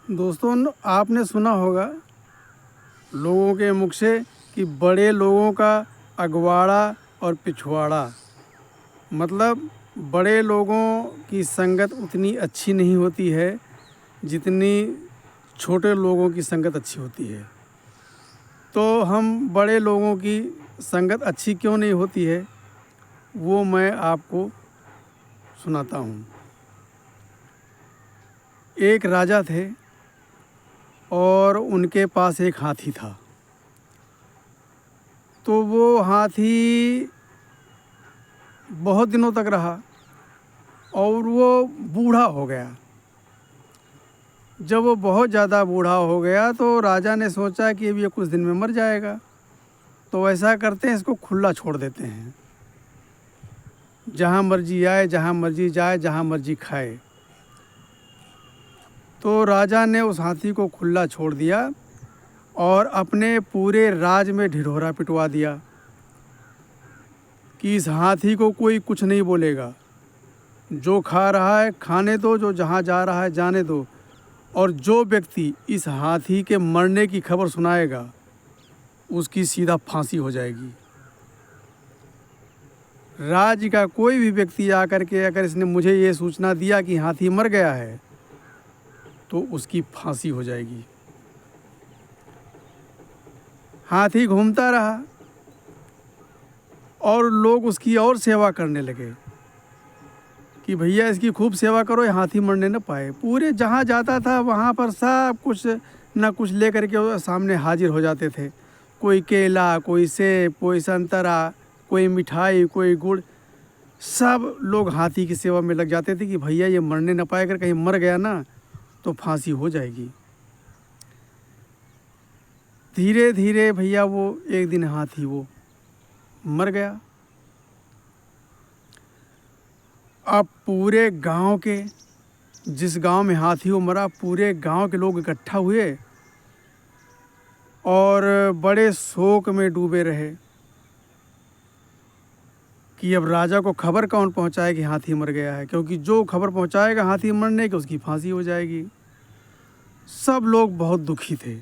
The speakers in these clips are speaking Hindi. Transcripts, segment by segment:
दोस्तों, आपने सुना होगा लोगों के मुख से कि बड़े लोगों का अगवाड़ा और पिछवाड़ा। मतलब बड़े लोगों की संगत उतनी अच्छी नहीं होती है जितनी छोटे लोगों की संगत अच्छी होती है। तो हम बड़े लोगों की संगत अच्छी क्यों नहीं होती है वो मैं आपको सुनाता हूँ। एक राजा थे और उनके पास एक हाथी था। तो वो हाथी बहुत दिनों तक रहा और वो बूढ़ा हो गया। जब वो बहुत ज़्यादा बूढ़ा हो गया तो राजा ने सोचा कि अब ये कुछ दिन में मर जाएगा, तो ऐसा करते हैं इसको खुला छोड़ देते हैं, जहाँ मर्जी आए, जहाँ मर्जी जाए, जहाँ मर्जी खाए। तो राजा ने उस हाथी को खुला छोड़ दिया और अपने पूरे राज में ढिढोरा पिटवा दिया कि इस हाथी को कोई कुछ नहीं बोलेगा, जो खा रहा है खाने दो, जो जहाँ जा रहा है जाने दो, और जो व्यक्ति इस हाथी के मरने की खबर सुनाएगा उसकी सीधा फांसी हो जाएगी। राज्य का कोई भी व्यक्ति आकर के अगर इसने मुझे ये सूचना दिया कि हाथी मर गया है तो उसकी फांसी हो जाएगी। हाथी घूमता रहा और लोग उसकी और सेवा करने लगे कि भैया इसकी खूब सेवा करो, ये हाथी मरने न पाए। पूरे जहाँ जाता था वहाँ पर सब कुछ न कुछ लेकर के वो सामने हाजिर हो जाते थे। कोई केला, कोई सेब, कोई संतरा, कोई मिठाई, कोई गुड़, सब लोग हाथी की सेवा में लग जाते थे कि भैया ये मरने न पाए, अगर कहीं मर गया ना तो फांसी हो जाएगी। धीरे धीरे भैया वो एक दिन हाथी वो मर गया। अब पूरे गांव के, जिस गांव में हाथी वो मरा, पूरे गांव के लोग इकट्ठा हुए और बड़े शोक में डूबे रहे कि अब राजा को खबर कौन पहुंचाए कि हाथी मर गया है, क्योंकि जो खबर पहुंचाएगा हाथी मरने की उसकी फांसी हो जाएगी। सब लोग बहुत दुखी थे।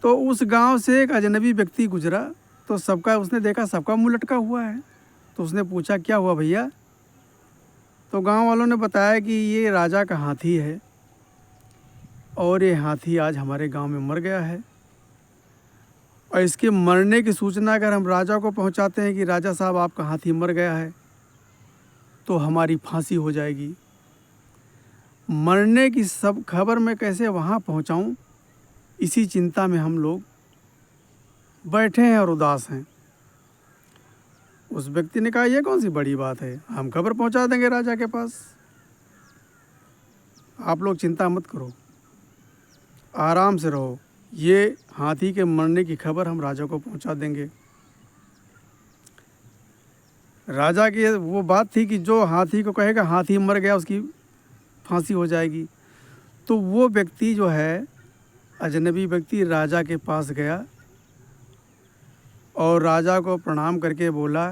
तो उस गांव से एक अजनबी व्यक्ति गुजरा, तो सबका उसने देखा सबका मुंह लटका हुआ है। तो उसने पूछा क्या हुआ भैया? तो गांव वालों ने बताया कि ये राजा का हाथी है और ये हाथी आज हमारे गांव में मर गया है, और इसके मरने की सूचना अगर हम राजा को पहुंचाते हैं कि राजा साहब आपका हाथी मर गया है तो हमारी फांसी हो जाएगी। मरने की सब खबर मैं कैसे वहाँ पहुँचाऊँ, इसी चिंता में हम लोग बैठे हैं और उदास हैं। उस व्यक्ति ने कहा ये कौन सी बड़ी बात है, हम खबर पहुँचा देंगे राजा के पास, आप लोग चिंता मत करो, आराम से रहो, ये हाथी के मरने की खबर हम राजा को पहुंचा देंगे। राजा की वो बात थी कि जो हाथी को कहेगा हाथी मर गया उसकी फांसी हो जाएगी। तो वो व्यक्ति जो है, अजनबी व्यक्ति, राजा के पास गया और राजा को प्रणाम करके बोला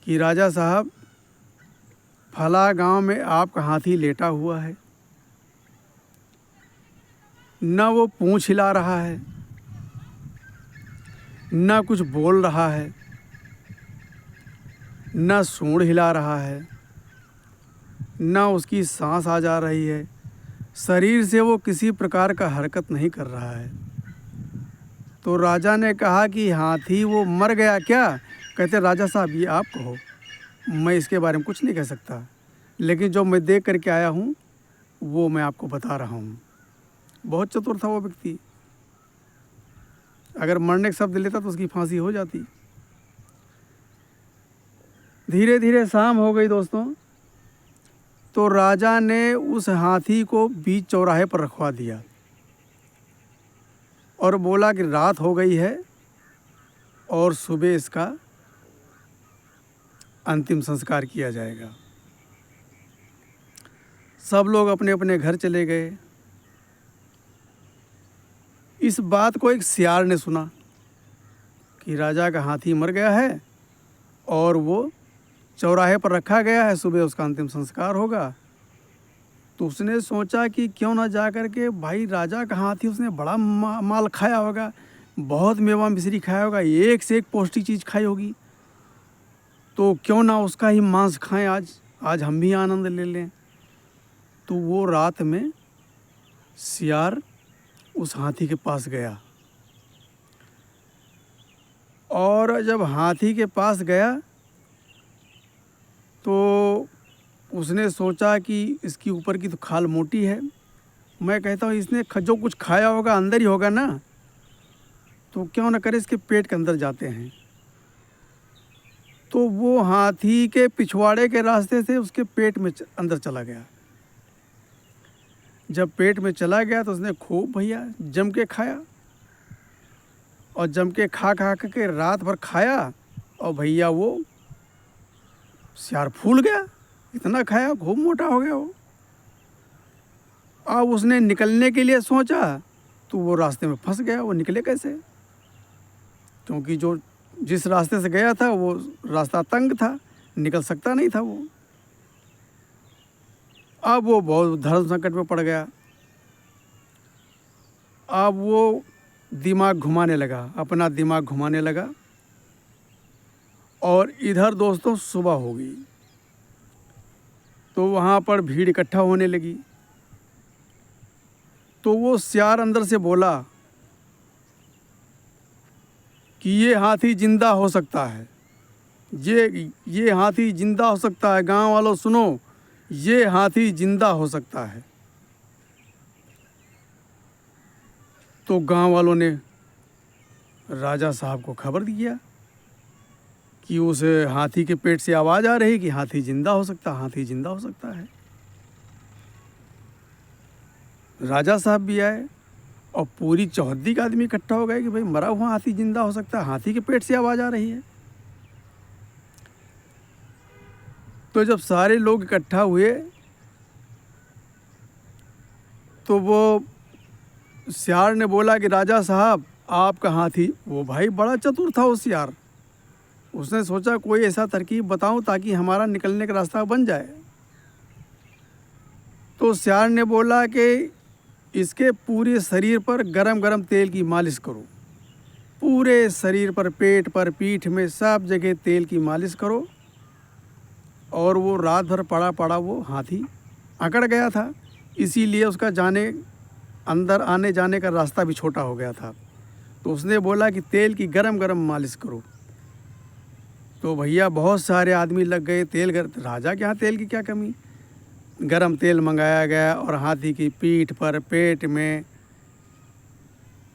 कि राजा साहब, फला गांव में आपका हाथी लेटा हुआ है, न वो पूँछ हिला रहा है, न कुछ बोल रहा है, न सूंड हिला रहा है, न उसकी सांस आ जा रही है, शरीर से वो किसी प्रकार का हरकत नहीं कर रहा है। तो राजा ने कहा कि हाथी वो मर गया क्या? कहते राजा साहब ये आप कहो, मैं इसके बारे में कुछ नहीं कह सकता, लेकिन जो मैं देख करके आया हूँ वो मैं आपको बता रहा हूँ। बहुत चतुर था वो व्यक्ति, अगर मरने का शब्द लेता तो उसकी फांसी हो जाती। धीरे धीरे शाम हो गई दोस्तों। तो राजा ने उस हाथी को बीच चौराहे पर रखवा दिया और बोला कि रात हो गई है और सुबह इसका अंतिम संस्कार किया जाएगा। सब लोग अपने अपने घर चले गए। इस बात को एक सियार ने सुना कि राजा का हाथी मर गया है और वो चौराहे पर रखा गया है, सुबह उसका अंतिम संस्कार होगा। तो उसने सोचा कि क्यों ना जा कर के भाई राजा का हाथी, उसने बड़ा माल खाया होगा, बहुत मेवा मिश्री खाया होगा, एक से एक पौष्टिक चीज़ खाई होगी, तो क्यों ना उसका ही मांस खाएं आज, आज हम भी आनंद ले लें। तो वो रात में सियार उस हाथी के पास गया, और जब हाथी के पास गया तो उसने सोचा कि इसकी ऊपर की तो खाल मोटी है, मैं कहता हूँ इसने जो कुछ खाया होगा अंदर ही होगा ना, तो क्यों ना करे इसके पेट के अंदर जाते हैं। तो वो हाथी के पिछवाड़े के रास्ते से उसके पेट में अंदर चला गया। जब पेट में चला गया तो उसने खूब भैया जम के खाया, और जम के खा खा के रात भर खाया, और भैया वो सियार फूल गया, इतना खाया खूब मोटा हो गया वो। अब उसने निकलने के लिए सोचा तो वो रास्ते में फंस गया, वो निकले कैसे, क्योंकि जो जिस रास्ते से गया था वो रास्ता तंग था, निकल सकता नहीं था वो। अब वो बहुत धर्म संकट में पड़ गया। अब वो दिमाग घुमाने लगा, अपना दिमाग घुमाने लगा, और इधर दोस्तों सुबह हो गई तो वहाँ पर भीड़ इकट्ठा होने लगी। तो वो सियार अंदर से बोला कि ये हाथी जिंदा हो सकता है, ये हाथी जिंदा हो सकता है, गांव वालों सुनो, ये हाथी जिंदा हो सकता है। तो गांव वालों ने राजा साहब को खबर दिया कि उस हाथी के पेट से आवाज़ आ रही कि हाथी जिंदा हो सकता है, हाथी जिंदा हो सकता है। राजा साहब भी आए और पूरी चौहद्दी का आदमी इकट्ठा हो गए कि भाई मरा हुआ हाथी जिंदा हो सकता है, हाथी के पेट से आवाज़ आ रही है। तो जब सारे लोग इकट्ठा हुए तो वो सियार ने बोला कि राजा साहब आपका हाथी, वो भाई बड़ा चतुर था वो सियार, उसने सोचा कोई ऐसा तरकीब बताऊं ताकि हमारा निकलने का रास्ता बन जाए। तो सियार ने बोला कि इसके पूरे शरीर पर गरम गरम तेल की मालिश करो, पूरे शरीर पर, पेट पर, पीठ में, सब जगह तेल की मालिश करो। और वो रात भर पड़ा पड़ा वो हाथी अकड़ गया था, इसीलिए उसका अंदर आने जाने का रास्ता भी छोटा हो गया था। तो उसने बोला कि तेल की गरम गरम मालिश करो। तो भैया बहुत सारे आदमी लग गए राजा के यहाँ तेल की क्या कमी, गरम तेल मंगाया गया और हाथी की पीठ पर, पेट में,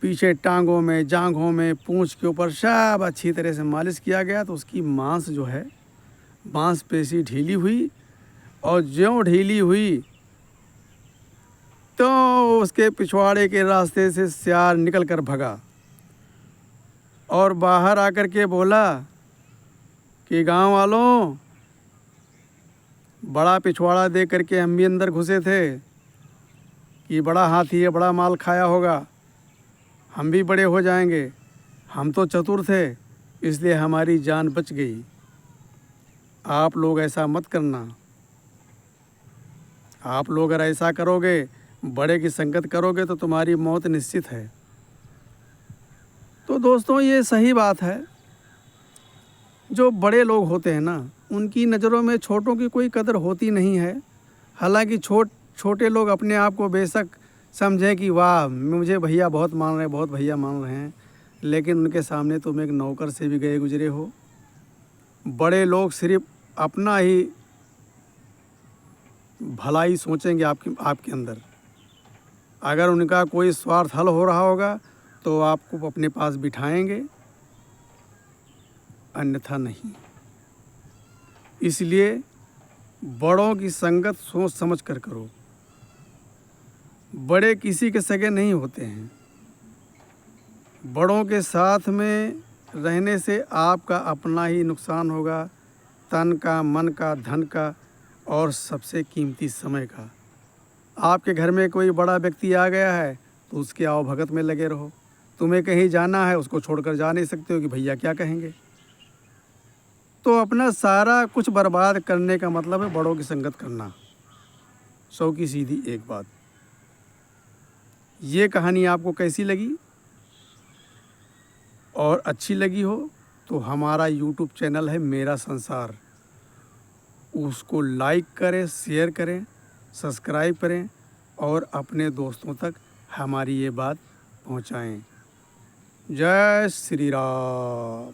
पीछे टांगों में, जांघों में, पूंछ के ऊपर सब अच्छी तरह से मालिश किया गया। तो उसकी मांसपेशी ढीली हुई, और ज्यों ढीली हुई तो उसके पिछवाड़े के रास्ते से सियार निकल कर भगा और बाहर आकर के बोला कि गांव वालों, बड़ा पिछवाड़ा देख करके हम भी अंदर घुसे थे कि बड़ा हाथी है, बड़ा माल खाया होगा, हम भी बड़े हो जाएंगे, हम तो चतुर थे इसलिए हमारी जान बच गई। आप लोग ऐसा मत करना, आप लोग अगर ऐसा करोगे, बड़े की संगत करोगे तो तुम्हारी मौत निश्चित है। तो दोस्तों ये सही बात है, जो बड़े लोग होते हैं ना, उनकी नज़रों में छोटों की कोई कदर होती नहीं है। हालांकि छोटे लोग अपने आप को बेशक समझें कि वाह मुझे भैया बहुत मान रहे हैं, बहुत भैया मान रहे हैं, लेकिन उनके सामने तुम एक नौकर से भी गए गुजरे हो। बड़े लोग सिर्फ अपना ही भलाई सोचेंगे आपके अंदर। अगर उनका कोई स्वार्थ हल हो रहा होगा तो आपको अपने पास बिठाएंगे, अन्यथा नहीं। इसलिए बड़ों की संगत सोच समझ कर करो। बड़े किसी के सगे नहीं होते हैं। बड़ों के साथ में रहने से आपका अपना ही नुकसान होगा, तन का, मन का, धन का, और सबसे कीमती समय का। आपके घर में कोई बड़ा व्यक्ति आ गया है तो उसके आवभगत में लगे रहो। तुम्हें कहीं जाना है, उसको छोड़कर जा नहीं सकते हो कि भैया क्या कहेंगे। तो अपना सारा कुछ बर्बाद करने का मतलब है बड़ों की संगत करना। 100 की सीधी एक बात। ये कहानी आपको कैसी लगी और अच्छी लगी हो तो हमारा यूट्यूब चैनल है मेरा संसार, उसको लाइक करें, शेयर करें, सब्सक्राइब करें और अपने दोस्तों तक हमारी ये बात पहुंचाएं। जय श्री राम।